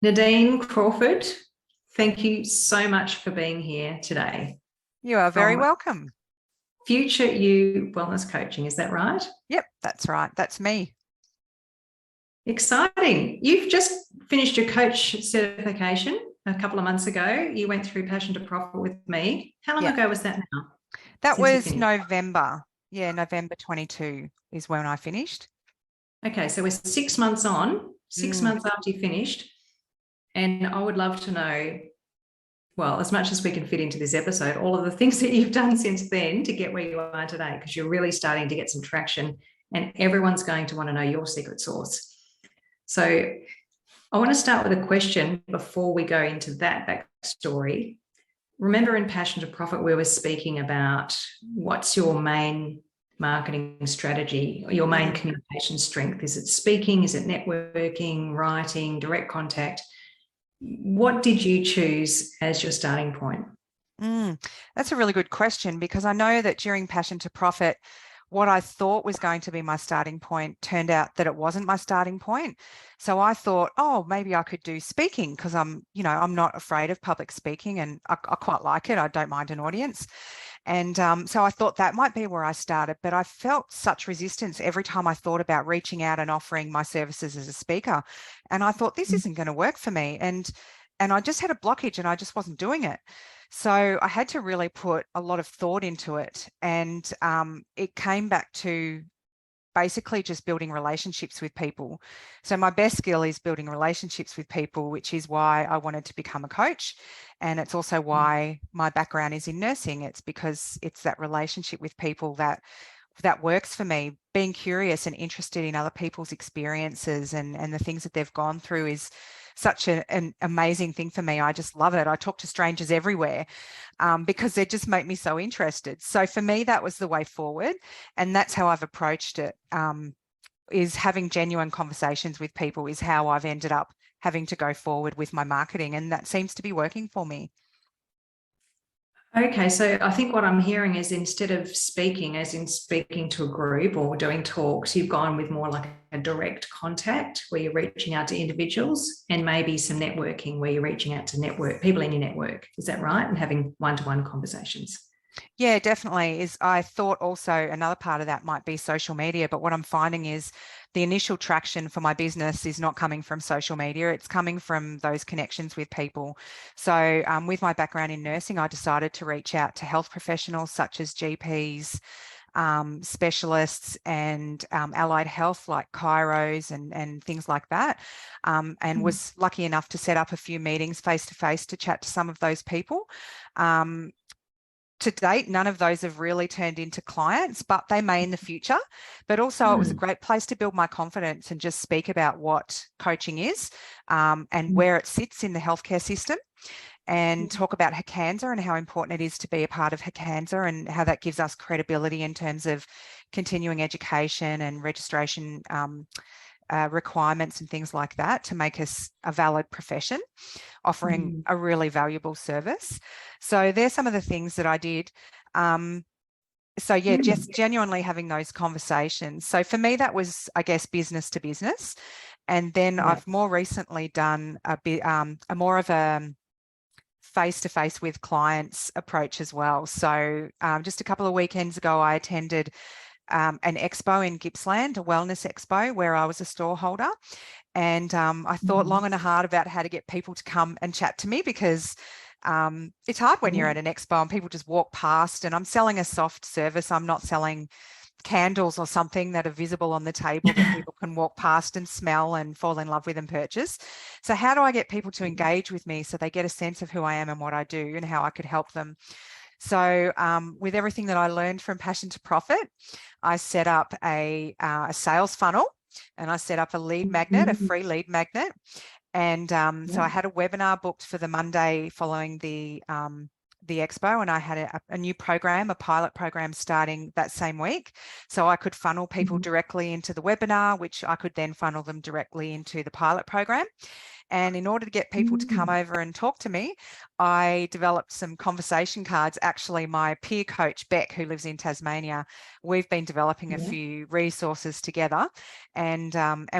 Nadine Crawford, thank you so much for being here today. You are very From welcome. Future You Wellness Coaching, is that right? Yep, that's right. That's me. Exciting. You've just finished your coach certification a couple of months ago. You went through Passion to Profit with me. How long Yeah, ago was that now, that since you was finished? November. Yeah, November 22 is when I finished. Okay, so we're 6 months on, six Mm, months after you finished. And I would love to know, well, as much as we can fit into this episode, all of the things that you've done since then to get where you are today, because you're really starting to get some traction and everyone's going to want to know your secret sauce. So I want to start with a question before we go into that backstory. Remember in Passion to Profit, we were speaking about what's your main marketing strategy, your main communication strength? Is it speaking? Is it networking, writing, direct contact? What did you choose as your starting point? that's a really good question, because I know that during Passion to Profit, what I thought was going to be my starting point turned out that it wasn't my starting point. So I thought, oh, maybe I could do speaking, because I'm not afraid of public speaking, and I quite like it. I don't mind an audience. And so I thought that might be where I started, but I felt such resistance every time I thought about reaching out and offering my services as a speaker. And I thought, this isn't going to work for me. And I just had a blockage and I just wasn't doing it. So I had to really put a lot of thought into it. And it came back to basically just building relationships with people. So my best skill is building relationships with people, which is why I wanted to become a coach. And it's also why my background is in nursing. It's because it's that relationship with people that works for me. Being curious and interested in other people's experiences and the things that they've gone through is such an amazing thing for me. I just love it. I talk to strangers everywhere because they just make me so interested. So for me, that was the way forward. And that's how I've approached it, is having genuine conversations with people is how I've ended up having to go forward with my marketing. And that seems to be working for me. Okay, so I think what I'm hearing is instead of speaking, as in speaking to a group or doing talks, you've gone with more like a direct contact where you're reaching out to individuals, and maybe some networking where you're reaching out to network people in your network. Is that right? And having one-to-one conversations. Yeah, definitely. Is I thought also another part of that might be social media, but what I'm finding is the initial traction for my business is not coming from social media. It's coming from those connections with people. So with my background in nursing, I decided to reach out to health professionals such as GPs, specialists, and allied health like chiros and things like that, and was lucky enough to set up a few meetings face to face to chat to some of those people. To date, none of those have really turned into clients, but they may in the future. But also, it was a great place to build my confidence and just speak about what coaching is, and where it sits in the healthcare system, and talk about HCANSA and how important it is to be a part of HCANSA and how that gives us credibility in terms of continuing education and registration requirements and things like that to make us a valid profession, offering a really valuable service. So there's some of the things that I did. So yeah, just genuinely having those conversations. So for me, that was, I guess, business to business. And then I've more recently done a bit a more of a face-to-face with clients approach as well. So just a couple of weekends ago, I attended an expo in Gippsland, a wellness expo, where I was a store holder. And I thought long and hard about how to get people to come and chat to me, because it's hard when you're at an expo and people just walk past, and I'm selling a soft service. I'm not selling candles or something that are visible on the table that people can walk past and smell and fall in love with and purchase. So how do I get people to engage with me so they get a sense of who I am and what I do and how I could help them? So with everything that I learned from Passion to Profit, I set up a sales funnel, and I set up a lead magnet, a free lead magnet. And so I had a webinar booked for the Monday following the expo, and I had a new program, a pilot program starting that same week. So I could funnel people directly into the webinar, which I could then funnel them directly into the pilot program. And in order to get people to come over and talk to me, I developed some conversation cards. Actually, my peer coach, Beck, who lives in Tasmania, we've been developing a few resources together, and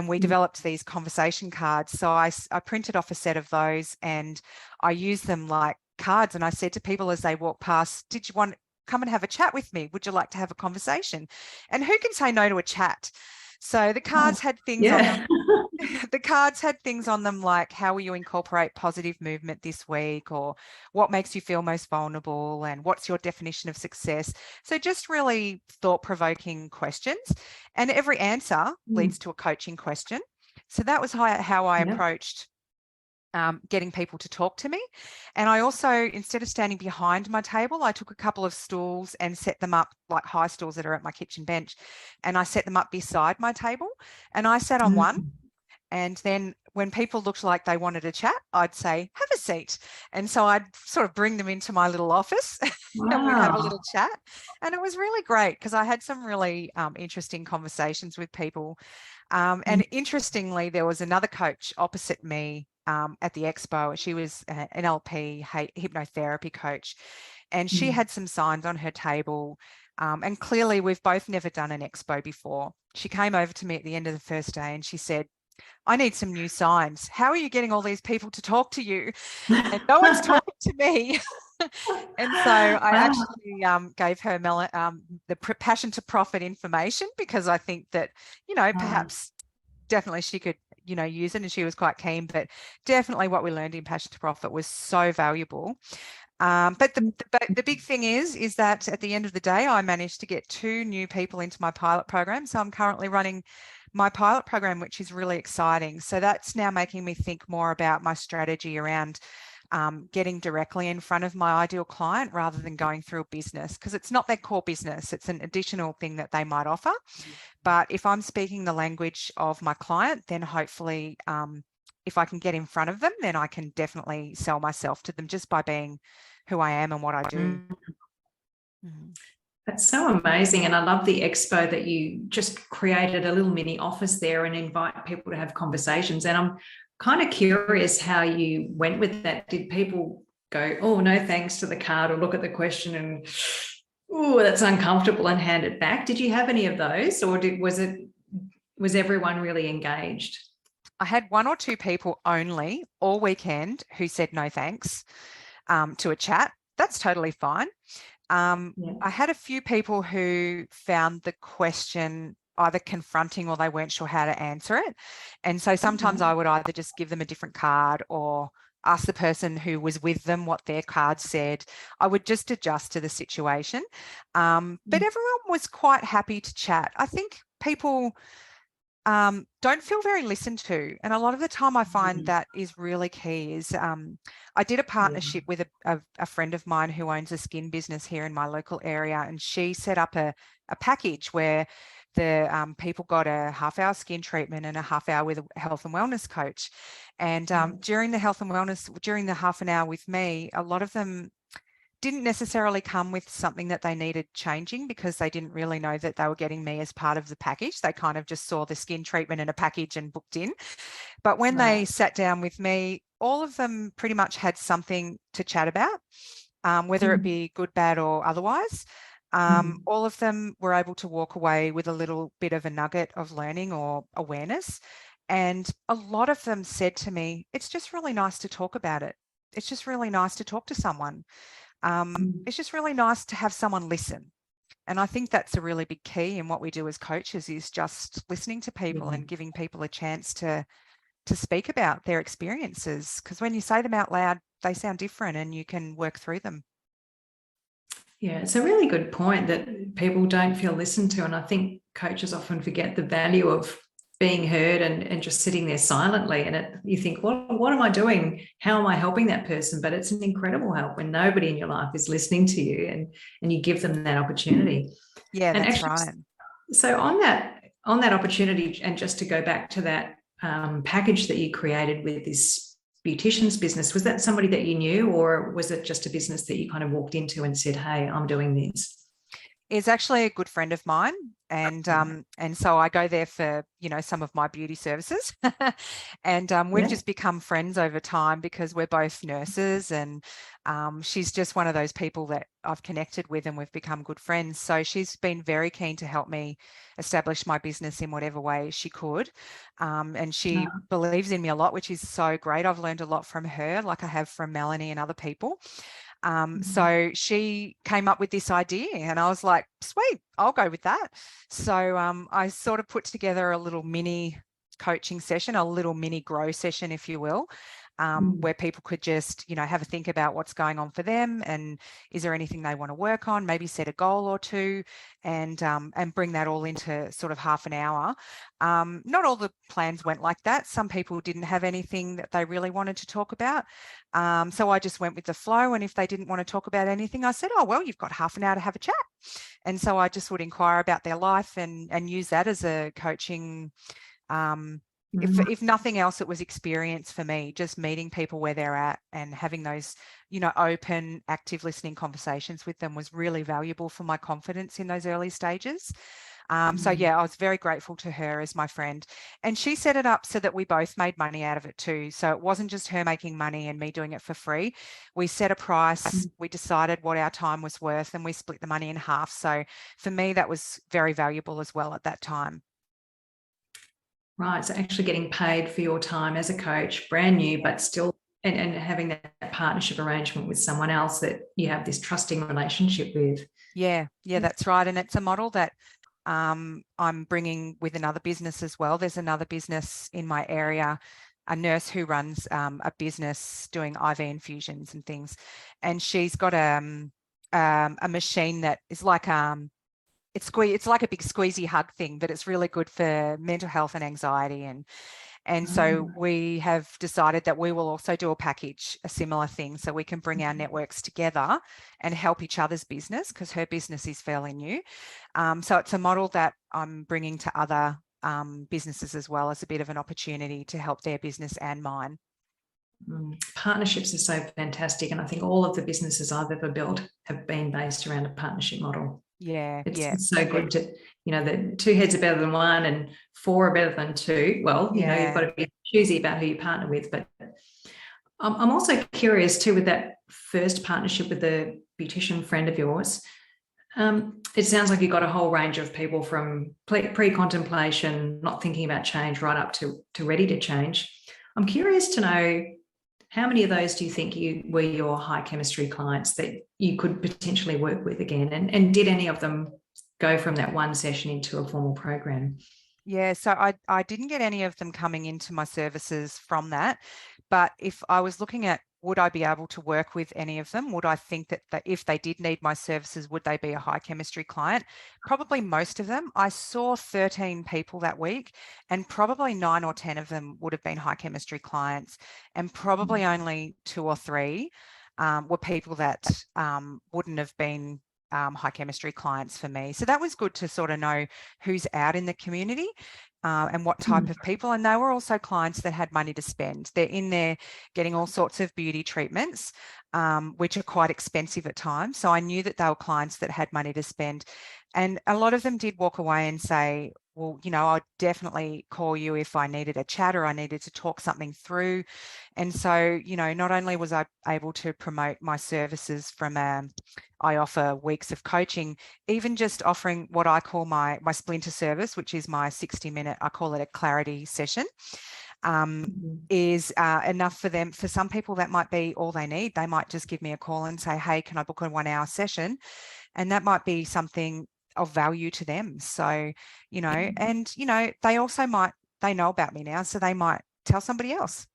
we developed these conversation cards. So I printed off a set of those, and I use them like cards. And I said to people as they walk past, did you want to come and have a chat with me? Would you like to have a conversation? And who can say no to a chat? So the cards had things on them. The cards had things on them like, how will you incorporate positive movement this week, or what makes you feel most vulnerable, and what's your definition of success? So just really thought-provoking questions, and every answer leads to a coaching question. So that was how I approached getting people to talk to me. And I also, instead of standing behind my table, I took a couple of stools and set them up, like high stools that are at my kitchen bench, and I set them up beside my table, and I sat on one. And then when people looked like they wanted to chat, I'd say, have a seat. And so I'd sort of bring them into my little office and we'd have a little chat. And it was really great because I had some really interesting conversations with people. And interestingly, there was another coach opposite me at the expo. She was an NLP hypnotherapy coach, and she had some signs on her table. And clearly, we've both never done an expo before. She came over to me at the end of the first day and she said, I need some new signs. How are you getting all these people to talk to you? And no one's talking to me. And so I actually gave her the passion to profit information, because I think that, perhaps definitely she could, use it, and she was quite keen, but definitely what we learned in Passion to Profit was so valuable. But the big thing is that at the end of the day, I managed to get 2 new people into my pilot program. So I'm currently running my pilot program, which is really exciting. So that's now making me think more about my strategy around getting directly in front of my ideal client rather than going through a business, because it's not their core business. It's an additional thing that they might offer. But if I'm speaking the language of my client, then hopefully if I can get in front of them, then I can definitely sell myself to them just by being who I am and what I do. That's so amazing. And I love the expo that you just created a little mini office there and invite people to have conversations. And I'm kind of curious how you went with that. Did people go, oh, no thanks to the card, or look at the question and, oh, that's uncomfortable, and hand it back? Did you have any of those, or was everyone really engaged? I had 1 or 2 people only all weekend who said no thanks to a chat. That's totally fine. I had a few people who found the question either confronting or they weren't sure how to answer it. And so sometimes I would either just give them a different card or ask the person who was with them what their card said. I would just adjust to the situation. But everyone was quite happy to chat. I think people don't feel very listened to. And a lot of the time I find that is really key. Is I did a partnership with a friend of mine who owns a skin business here in my local area, and she set up a package where the people got a half-hour skin treatment and a half-hour with a health and wellness coach. And during the health and wellness, during the half an hour with me, a lot of them didn't necessarily come with something that they needed changing, because they didn't really know that they were getting me as part of the package. They kind of just saw the skin treatment in a package and booked in. But when they sat down with me, all of them pretty much had something to chat about, whether it be good, bad, or otherwise. All of them were able to walk away with a little bit of a nugget of learning or awareness. And a lot of them said to me, it's just really nice to talk about it. It's just really nice to talk to someone. It's just really nice to have someone listen. And I think that's a really big key in what we do as coaches, is just listening to people and giving people a chance to speak about their experiences. Because when you say them out loud, they sound different and you can work through them. Yeah, it's a really good point that people don't feel listened to. And I think coaches often forget the value of being heard and just sitting there silently. And you think, well, what am I doing? How am I helping that person? But it's an incredible help when nobody in your life is listening to you, and you give them that opportunity. Yeah, and that's actually, right. So on that opportunity, and just to go back to that package that you created with this beautician's business, was that somebody that you knew, or was it just a business that you kind of walked into and said, hey, I'm doing this? It's actually a good friend of mine. and so I go there for, you know, some of my beauty services. And we've just become friends over time because we're both nurses, and she's just one of those people that I've connected with and we've become good friends. So she's been very keen to help me establish my business in whatever way she could. And she believes in me a lot, which is so great. I've learned a lot from her, like I have from Melanie and other people. So she came up with this idea and I was like, sweet, I'll go with that. So I sort of put together a little mini coaching session, a little mini grow session, if you will, where people could just, you know, have a think about what's going on for them and is there anything they want to work on, maybe set a goal or two, and bring that all into sort of half an hour. Not all the plans went like that. Some people didn't have anything that they really wanted to talk about. So I just went with the flow. And if they didn't want to talk about anything, I said, oh, well, you've got half an hour to have a chat. And so I just would inquire about their life and use that as a coaching. If nothing else, it was experience for me, just meeting people where they're at and having those, you know, open, active listening conversations with them was really valuable for my confidence in those early stages. So yeah, I was very grateful to her as my friend, and she set it up so that we both made money out of it too. So it wasn't just her making money and me doing it for free. We set a price, we decided what our time was worth, and we split the money in half. So for me, that was very valuable as well at that time. Right. So actually getting paid for your time as a coach, brand new, but still, and having that partnership arrangement with someone else that you have this trusting relationship with. Yeah, that's right. And it's a model that I'm bringing with another business as well. There's another business in my area, a nurse who runs a business doing IV infusions and things. And she's got a machine that is like it's like a big squeezy hug thing, but it's really good for mental health and anxiety. And so we have decided that we will also do a package, a similar thing, so we can bring our networks together and help each other's business, because her business is fairly new. So it's a model that I'm bringing to other businesses as well, as a bit of an opportunity to help their business and mine. Partnerships are so fantastic. And I think all of the businesses I've ever built have been based around a partnership model. It's so good to, you know, that two heads are better than one and four are better than two. Well, you know, you've got to be choosy about who you partner with. But I'm also curious too, with that first partnership with the beautician friend of yours, it sounds like you've got a whole range of people from pre-contemplation, not thinking about change, right up to ready to change. I'm curious to know, how many of those do you think were your high chemistry clients that you could potentially work with again? And did any of them go from that one session into a formal program? Yeah, so I didn't get any of them coming into my services from that. But if I was looking at, would I be able to work with any of them? Would I think that if they did need my services, would they be a high chemistry client? Probably most of them. I saw 13 people that week, and probably 9 or 10 of them would have been high chemistry clients, and probably only 2 or 3 were people that wouldn't have been high chemistry clients for me. So that was good to sort of know who's out in the community and what type of people. And they were also clients that had money to spend. They're in there getting all sorts of beauty treatments, which are quite expensive at times. So I knew that they were clients that had money to spend. And a lot of them did walk away and say, well, you know, I'd definitely call you if I needed a chat or I needed to talk something through. And so, you know, not only was I able to promote my services from I offer weeks of coaching, even just offering what I call my splinter service, which is my 60-minute, I call it a clarity session, is enough for them. For some people, that might be all they need. They might just give me a call and say, hey, can I book a 1-hour session? And that might be something of value to them. So, you know, and, you know, they also they know about me now, so they might tell somebody else.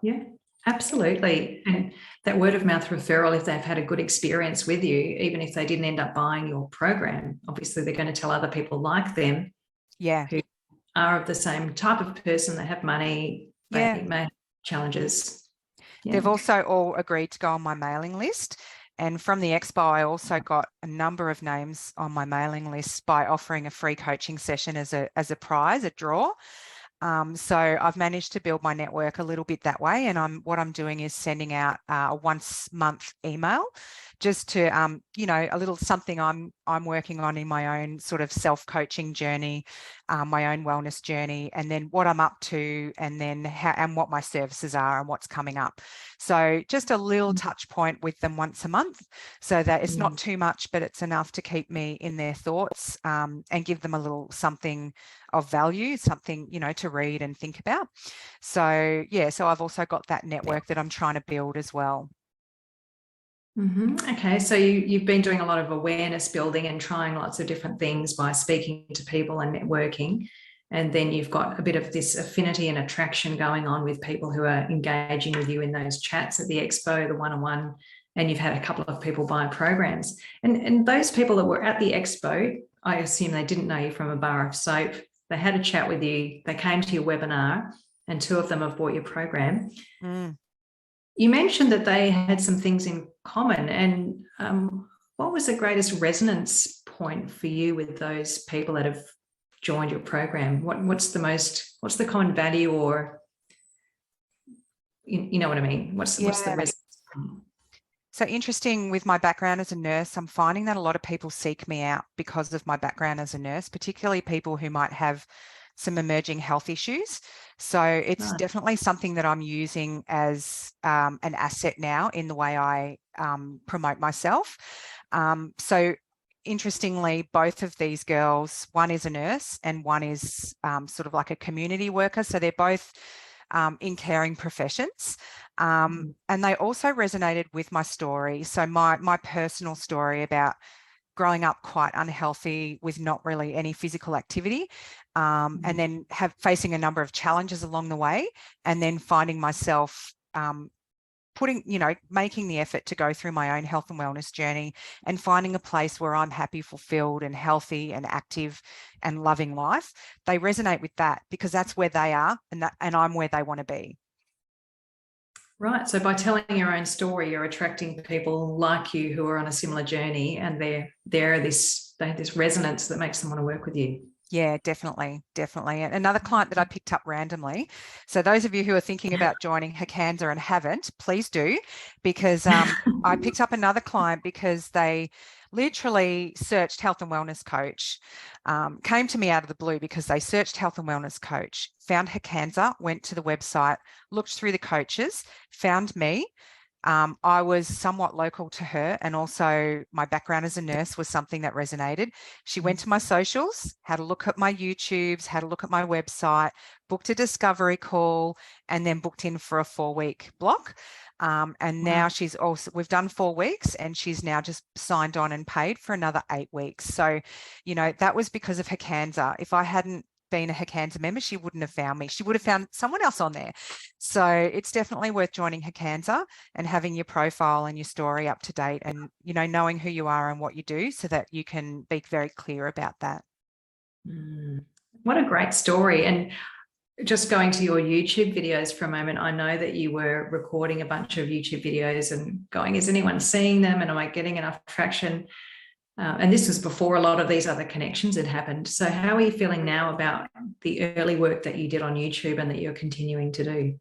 Yeah, absolutely. And that word of mouth referral, if they've had a good experience with you, even if they didn't end up buying your program, obviously they're going to tell other people like them, who are of the same type of person. They have money, they may have challenges. They've also all agreed to go on my mailing list. And from the expo, I also got a number of names on my mailing list by offering a free coaching session as a prize, a draw. So I've managed to build my network a little bit that way. And what I'm doing is sending out a once-month email just to, you know, a little something I'm I'm working on in my own sort of self-coaching journey, my own wellness journey, and then what I'm up to, and then how and what my services are and what's coming up. So just a little touch point with them once a month, so that it's not too much, but it's enough to keep me in their thoughts, and give them a little something of value, something, you know, to read and think about. So yeah, so I've also got that network that I'm trying to build as well. Okay, so you've been doing a lot of awareness building and trying lots of different things by speaking to people and networking. And then you've got a bit of this affinity and attraction going on with people who are engaging with you in those chats at the expo, the one-on-one, and you've had a couple of people buy programs. And those people that were at the expo, I assume they didn't know you from a bar of soap. They had a chat with you, they came to your webinar, and 2 of them have bought your program. You mentioned that they had some things in common, and what was the greatest resonance point for you with those people that have joined your program? What's the common value, or you know what I mean? What's the resonance point? So interesting, with my background as a nurse, I'm finding that a lot of people seek me out because of my background as a nurse, particularly people who might have some emerging health issues. So it's definitely something that I'm using as an asset now in the way I promote myself. So interestingly, both of these girls, one is a nurse and one is sort of like a community worker. So they're both in caring professions. And they also resonated with my story. So my personal story about growing up quite unhealthy with not really any physical activity, and then facing a number of challenges along the way, and then finding myself making the effort to go through my own health and wellness journey and finding a place where I'm happy, fulfilled and healthy and active and loving life. They resonate with that because that's where they are, and I'm where they want to be. Right. So by telling your own story, you're attracting people like you who are on a similar journey, and they have this resonance that makes them want to work with you. Yeah, definitely. And another client that I picked up randomly. So those of you who are thinking about joining Hakanza and haven't, please do, because I picked up another client because they literally searched health and wellness coach, came to me out of the blue because they searched health and wellness coach, found Hakanza, went to the website, looked through the coaches, found me. I was somewhat local to her, and also my background as a nurse was something that resonated. She went to my socials, had a look at my YouTubes, had a look at my website, booked a discovery call, and then booked in for a 4-week block. And now we've done 4 weeks, and she's now just signed on and paid for another 8 weeks. So, that was because of Hakanza. If I hadn't been a Hakanza member, she wouldn't have found me. She would have found someone else on there. So it's definitely worth joining Hakanza and having your profile and your story up to date, and knowing who you are and what you do, so that you can be very clear about that. What a great story. And just going to your YouTube videos for a moment, I know that you were recording a bunch of YouTube videos and going, is anyone seeing them, and am I getting enough traction? And this was before a lot of these other connections had happened. So how are you feeling now about the early work that you did on YouTube and that you're continuing to do?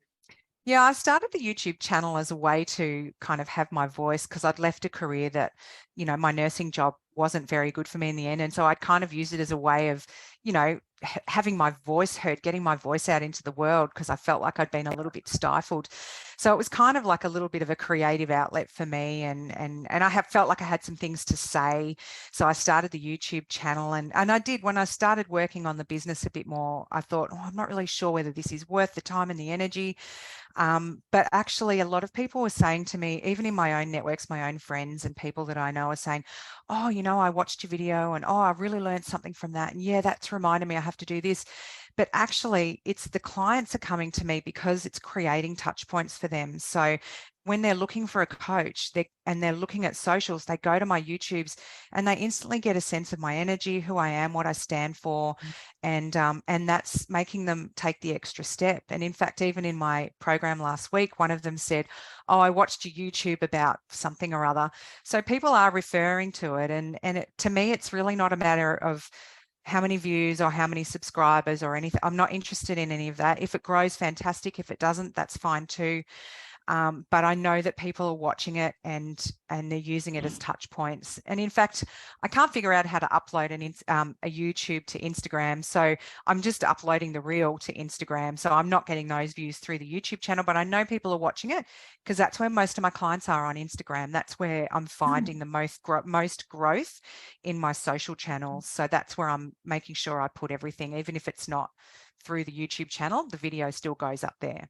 Yeah, I started the YouTube channel as a way to kind of have my voice, because I'd left a career that, my nursing job wasn't very good for me in the end. And so I'd kind of used it as a way of, having my voice heard, getting my voice out into the world, because I felt like I'd been a little bit stifled. So it was kind of like a little bit of a creative outlet for me. And I have felt like I had some things to say. So I started the YouTube channel, and I did, when I started working on the business a bit more, I thought, I'm not really sure whether this is worth the time and the energy. But actually, a lot of people were saying to me, even in my own networks, my own friends and people that I know are saying, oh, I watched your video, and I really learned something from that. And yeah, that's reminded me I have to do this. But actually, it's the clients are coming to me because it's creating touch points for them. So when they're looking for a coach and they're looking at socials, they go to my YouTubes and they instantly get a sense of my energy, who I am, what I stand for. And that's making them take the extra step. And in fact, even in my program last week, one of them said, oh, I watched your YouTube about something or other. So people are referring to it. And to me, it's really not a matter of how many views or how many subscribers or anything. I'm not interested in any of that. If it grows, fantastic. If it doesn't, that's fine too. But I know that people are watching it and they're using it as touch points. And in fact, I can't figure out how to upload a YouTube to Instagram. So I'm just uploading the reel to Instagram. So I'm not getting those views through the YouTube channel, but I know people are watching it because that's where most of my clients are, on Instagram. That's where I'm finding the most growth in my social channels. So that's where I'm making sure I put everything, even if it's not through the YouTube channel, the video still goes up there.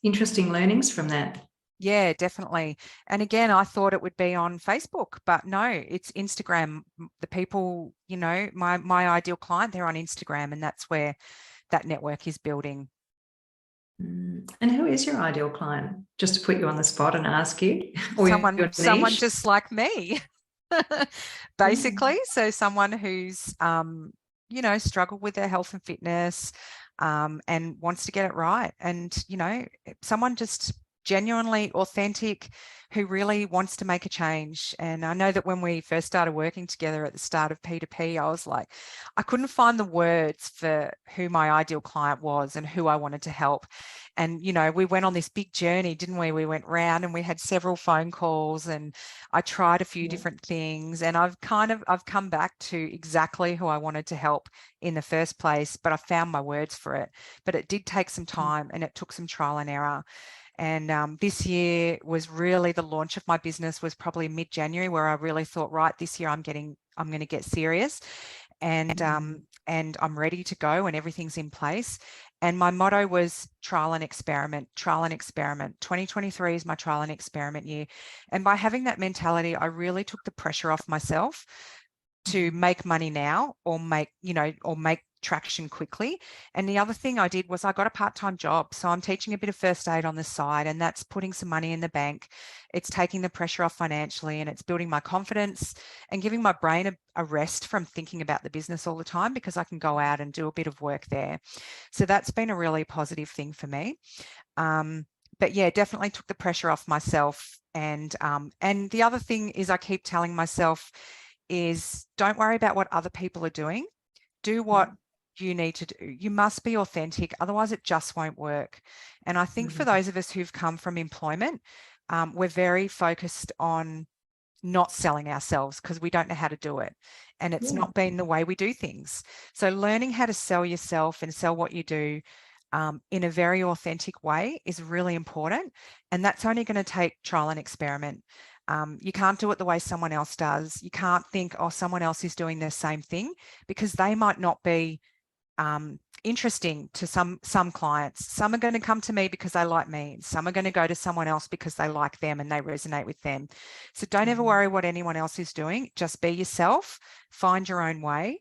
Interesting learnings from that. Yeah, definitely. And again, I thought it would be on Facebook, but no, it's Instagram. The people, you know, my ideal client, they're on Instagram, and that's where that network is building. And who is your ideal client? Just to put you on the spot and ask you. Or Someone just like me, basically. So someone who's, you know, struggled with their health and fitness, and wants to get it right. And, you know, someone just genuinely authentic who really wants to make a change. And I know that when we first started working together at the start of P2P, I was like, I couldn't find the words for who my ideal client was and who I wanted to help. And, you know, we went on this big journey, didn't we? We went round and we had several phone calls, and I tried a few different things, and I've come back to exactly who I wanted to help in the first place, but I found my words for it. But it did take some time, and it took some trial and error. And this year was really the launch of my business, was probably mid-January, where I really thought, right, this year I'm going to get serious, and I'm ready to go, and everything's in place. And my motto was trial and experiment, trial and experiment. 2023 is my trial and experiment year. And by having that mentality, I really took the pressure off myself to make money now, or make traction quickly. And the other thing I did was I got a part-time job. So I'm teaching a bit of first aid on the side, and that's putting some money in the bank. It's taking the pressure off financially, and it's building my confidence and giving my brain a rest from thinking about the business all the time, because I can go out and do a bit of work there. So that's been a really positive thing for me. But yeah, definitely took the pressure off myself. And the other thing is, I keep telling myself is, don't worry about what other people are doing. Do what you need to do. You must be authentic, otherwise it just won't work. And I think for those of us who've come from employment, we're very focused on not selling ourselves because we don't know how to do it, and it's not been the way we do things. So learning how to sell yourself and sell what you do in a very authentic way is really important, and that's only going to take trial and experiment. You can't do it the way someone else does. You can't think, oh, someone else is doing the same thing, because they might not be interesting to some clients. Some are going to come to me because they like me. Some are going to go to someone else because they like them and they resonate with them. So don't ever worry what anyone else is doing. Just be yourself, find your own way,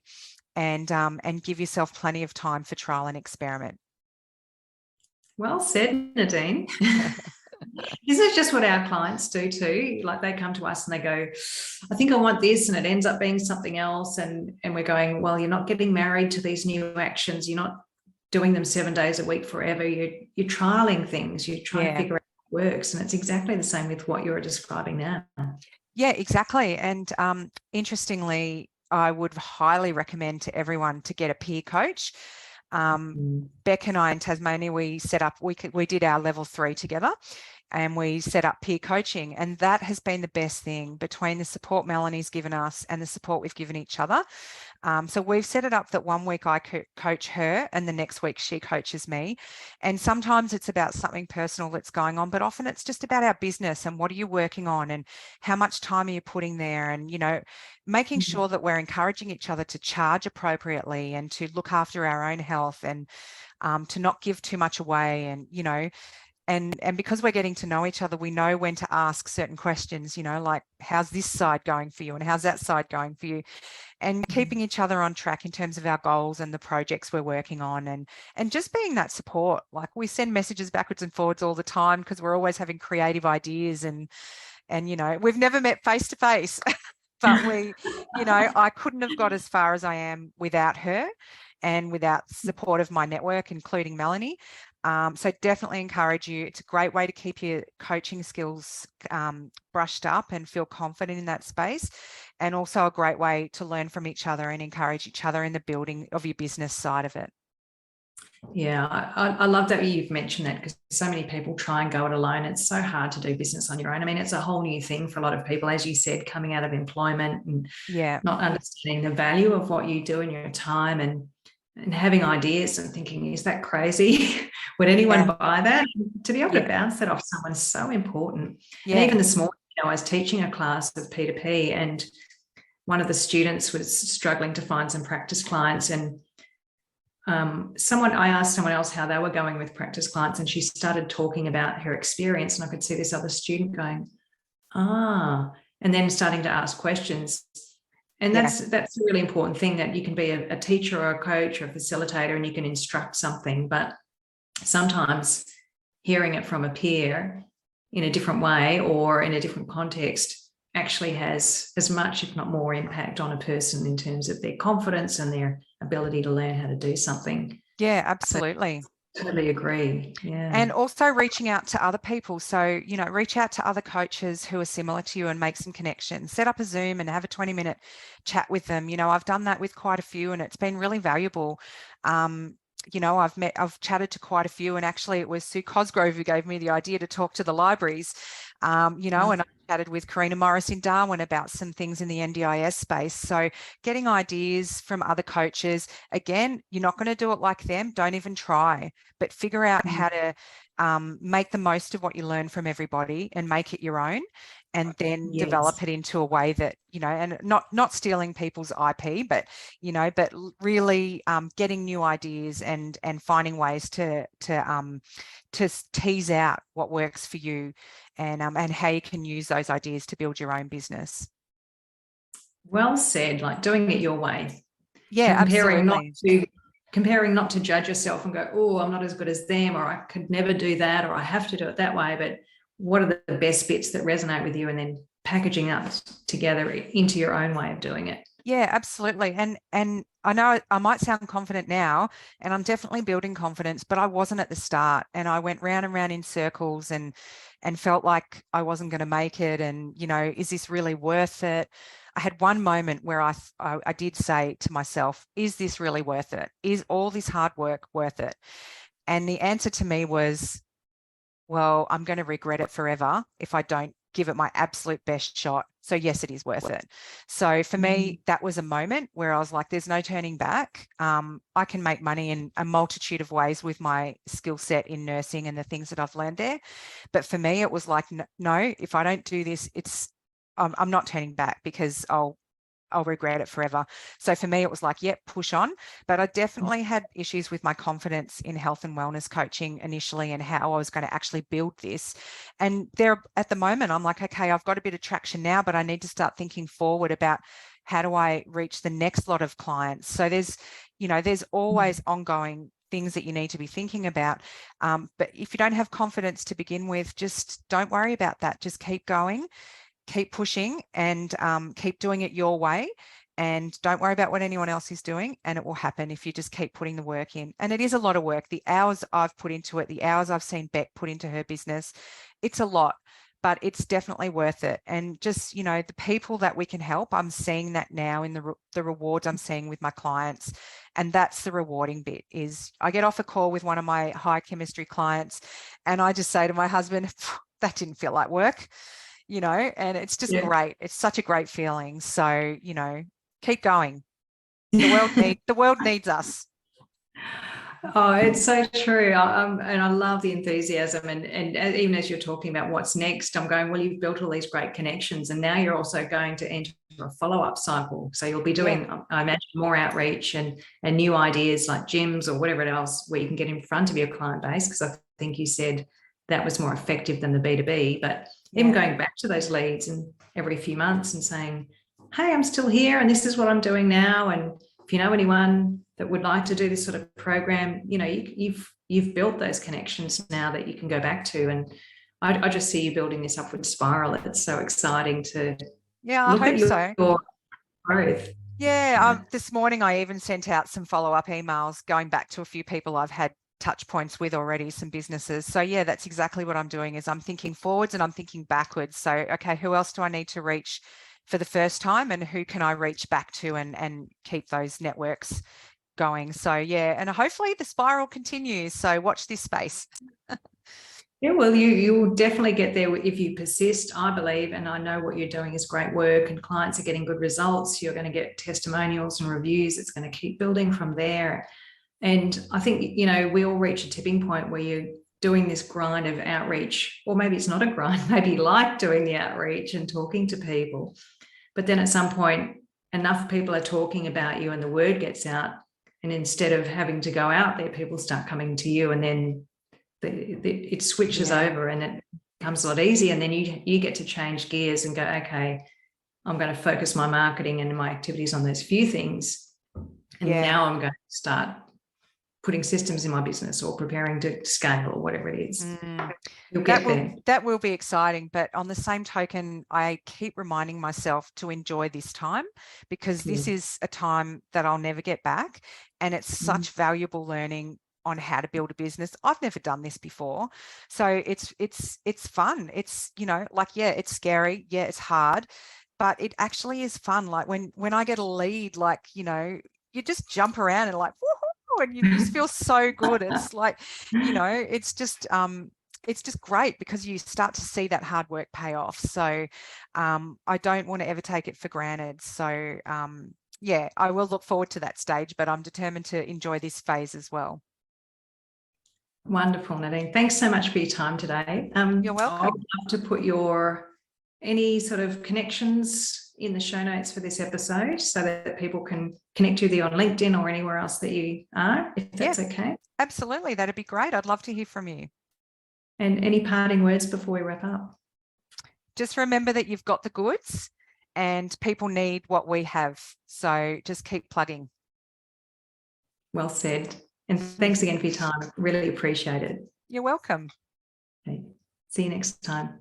and give yourself plenty of time for trial and experiment. Well said, Nadine. This is just what our clients do too. Like, they come to us and they go, I think I want this, and it ends up being something else. And we're going, well, you're not getting married to these new actions. You're not doing them 7 days a week forever. You're trialing things. You're trying to figure out what works. And it's exactly the same with what you're describing now. Yeah, exactly. And interestingly, I would highly recommend to everyone to get a peer coach. Beck and I in Tasmania, we set up, we did our level 3 together, and we set up peer coaching, and that has been the best thing, between the support Melanie's given us and the support we've given each other. So we've set it up that 1 week I coach her and the next week she coaches me. And sometimes it's about something personal that's going on, but often it's just about our business and what are you working on and how much time are you putting there, and, you know, making sure that we're encouraging each other to charge appropriately and to look after our own health, and to not give too much away, and, you know, and because we're getting to know each other, we know when to ask certain questions, you know, like, how's this side going for you and how's that side going for you, and keeping each other on track in terms of our goals and the projects we're working on, and just being that support. Like, we send messages backwards and forwards all the time because we're always having creative ideas, and you know, we've never met face to face, but we, you know, I couldn't have got as far as I am without her and without support of my network, including Melanie. So definitely encourage you. It's a great way to keep your coaching skills brushed up and feel confident in that space, and also a great way to learn from each other and encourage each other in the building of your business side of it. Yeah, I love that you've mentioned that, because so many people try and go it alone. It's so hard to do business on your own. I mean, it's a whole new thing for a lot of people, as you said, coming out of employment and Yeah, not understanding the value of what you do in your time, and having ideas and thinking, is that crazy? Would anyone yeah, buy that? To be able to yeah, bounce that off someone is so important. And yeah, even this morning, I was teaching a class of P2P, and one of the students was struggling to find some practice clients, and I asked someone else how they were going with practice clients, and she started talking about her experience, and I could see this other student going, and then starting to ask questions. And yeah, that's a really important thing, that you can be a teacher or a coach or a facilitator and you can instruct something, but sometimes hearing it from a peer in a different way or in a different context actually has as much, if not more, impact on a person in terms of their confidence and their ability to learn how to do something. yeah, So absolutely. totally agree. Yeah. And also reaching out to other people. So, reach out to other coaches who are similar to you and make some connections. Set up a Zoom and have a 20-minute chat with them. I've done that with quite a few and it's been really valuable. I've chatted to quite a few, and actually it was Sue Cosgrove who gave me the idea to talk to the libraries, and I chatted with Karina Morris in Darwin about some things in the NDIS space. So getting ideas from other coaches, again, you're not going to do it like them. Don't even try, but figure out how to make the most of what you learn from everybody and make it your own, and then Yes. develop it into a way that, and not stealing people's IP, but, but really getting new ideas and finding ways to tease out what works for you, and how you can use those ideas to build your own business. Well said, like doing it your way. Yeah, comparing not absolutely. to comparing not to judge yourself and go, oh, I'm not as good as them, or I could never do that, or I have to do it that way, but what are the best bits that resonate with you, and then packaging up together into your own way of doing it. Yeah, absolutely. And I know I might sound confident now, and I'm definitely building confidence, but I wasn't at the start, and I went round and round in circles and felt like I wasn't going to make it, and is this really worth it? I had one moment where I did say to myself, is this really worth it? Is all this hard work worth it? And the answer to me was, well, I'm going to regret it forever if I don't give it my absolute best shot. So yes, it is worth it. So for me, that was a moment where I was like, there's no turning back. I can make money in a multitude of ways with my skill set in nursing and the things that I've learned there. But for me, it was like, no, if I don't do this, I'm not turning back, because I'll regret it forever. So for me, it was like, yep, push on. But I definitely had issues with my confidence in health and wellness coaching initially, and how I was going to actually build this. And there, at the moment, I'm like, okay, I've got a bit of traction now, but I need to start thinking forward about how do I reach the next lot of clients. So there's always ongoing things that you need to be thinking about. But if you don't have confidence to begin with, just don't worry about that. Just keep going, keep pushing, and keep doing it your way, and don't worry about what anyone else is doing, and it will happen if you just keep putting the work in. And it is a lot of work. The hours I've put into it, the hours I've seen Beck put into her business, it's a lot, but it's definitely worth it. And just, the people that we can help, I'm seeing that now in the rewards I'm seeing with my clients. And that's the rewarding bit. Is I get off a call with one of my high chemistry clients, and I just say to my husband, that didn't feel like work. And it's just great. It's such a great feeling. So, keep going. The world needs us. Oh, it's so true. And I love the enthusiasm. And even as you're talking about what's next, I'm going, well, you've built all these great connections, and now you're also going to enter a follow-up cycle. So you'll be doing, I imagine, more outreach and new ideas like gyms or whatever else, where you can get in front of your client base, because I think you said that was more effective than the B2B. But even going back to those leads and every few months and saying, hey, I'm still here and this is what I'm doing now. And if you know anyone that would like to do this sort of program, you've built those connections now that you can go back to. And I just see you building this upward spiral. It's so exciting to I hope so. Your growth. This morning I even sent out some follow-up emails going back to a few people I've had touch points with already, some businesses. So that's exactly what I'm doing, is I'm thinking forwards and I'm thinking backwards. So, okay, who else do I need to reach for the first time, and who can I reach back to and keep those networks going. So yeah, and hopefully the spiral continues. So watch this space. Yeah, well, you'll definitely get there if you persist, I believe, and I know what you're doing is great work and clients are getting good results. You're going to get testimonials and reviews. It's going to keep building from there. And I think, you know, we all reach a tipping point where you're doing this grind of outreach, or maybe it's not a grind, maybe you like doing the outreach and talking to people. But then at some point, enough people are talking about you and the word gets out. And instead of having to go out there, people start coming to you, and then it switches over and it becomes a lot easier. And then you get to change gears and go, okay, I'm going to focus my marketing and my activities on those few things. And now I'm going to start putting systems in my business or preparing to scale or whatever it is. You'll get there. That will be exciting. But on the same token, I keep reminding myself to enjoy this time, because this is a time that I'll never get back. And it's such valuable learning on how to build a business. I've never done this before. So it's fun. It's, you know, like, yeah, it's scary. Yeah, it's hard, but it actually is fun. Like when I get a lead, like, you know, you just jump around and like, woohoo, and you just feel so good. It's like, you know, it's just great because you start to see that hard work pay off. So I don't want to ever take it for granted. So yeah, I will look forward to that stage, but I'm determined to enjoy this phase as well. Wonderful, Nadine. Thanks so much for your time today. You're welcome. I would love to put any sort of connections in the show notes for this episode so that people can connect with you on LinkedIn or anywhere else that you are, if that's okay. Absolutely. That'd be great. I'd love to hear from you. And any parting words before we wrap up? Just remember that you've got the goods and people need what we have. So just keep plugging. Well said. And thanks again for your time. Really appreciate it. You're welcome. Okay. See you next time.